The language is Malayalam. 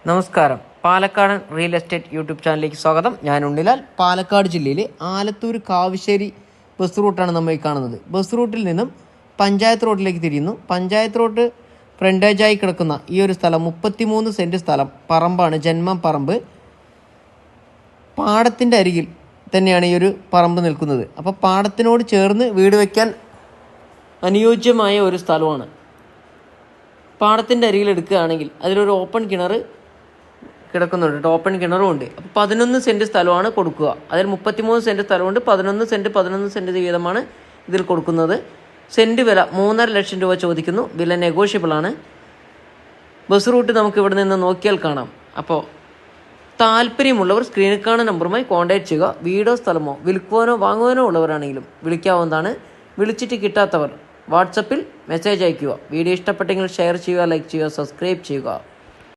നമസ്കാരം. പാലക്കാടൻ റിയൽ എസ്റ്റേറ്റ് യൂട്യൂബ് ചാനലിലേക്ക് സ്വാഗതം. ഞാൻ ഉണ്ണിലാൽ. പാലക്കാട് ജില്ലയിലെ ആലത്തൂർ കാവശ്ശേരി ബസ് റൂട്ടാണ് നമ്മൾ ഈ കാണുന്നത്. ബസ് റൂട്ടിൽ നിന്നും പഞ്ചായത്ത് റോഡിലേക്ക് തിരിയുന്നു. പഞ്ചായത്ത് റോഡ് ഫ്രണ്ടേജായി കിടക്കുന്ന ഈ ഒരു സ്ഥലം 33 സെൻറ്റ് സ്ഥലം പറമ്പാണ്, ജന്മം പറമ്പ്. പാടത്തിൻ്റെ അരികിൽ തന്നെയാണ് ഈ ഒരു പറമ്പ് നിൽക്കുന്നത്. അപ്പോൾ പാടത്തിനോട് ചേർന്ന് വീട് വയ്ക്കാൻ അനുയോജ്യമായ ഒരു സ്ഥലമാണ്. പാടത്തിൻ്റെ അരികിൽ എടുക്കുകയാണെങ്കിൽ അതിലൊരു ഓപ്പൺ കിണർ കിടക്കുന്നുണ്ട്, ഓപ്പൺ കിണറും ഉണ്ട്. അപ്പോൾ 11 സെൻറ്റ് സ്ഥലമാണ് കൊടുക്കുക. അതിൽ 33 സെൻറ്റ് സ്ഥലമുണ്ട്. 11 സെൻറ്റ് വീതമാണ് ഇതിൽ കൊടുക്കുന്നത്. സെൻറ്റ് വില 3.5 ലക്ഷം രൂപ ചോദിക്കുന്നു. വില നെഗോഷ്യബിൾ ആണ്. ബസ് റൂട്ട് നമുക്ക് ഇവിടെ നിന്ന് നോക്കിയാൽ കാണാം. അപ്പോൾ താല്പര്യമുള്ളവർ സ്ക്രീനിൽ കാണുന്ന നമ്പറുമായി കോൺടാക്റ്റ് ചെയ്യുക. വീടോ സ്ഥലമോ വിൽക്കുവാനോ വാങ്ങുവാനോ ഉള്ളവരാണെങ്കിലും വിളിക്കാവുന്നതാണ്. വിളിച്ചിട്ട് കിട്ടാത്തവർ വാട്സപ്പിൽ മെസ്സേജ് അയയ്ക്കുക. വീഡിയോ ഇഷ്ടപ്പെട്ടെങ്കിൽ ഷെയർ ചെയ്യുക, ലൈക്ക് ചെയ്യുക, സബ്സ്ക്രൈബ് ചെയ്യുക.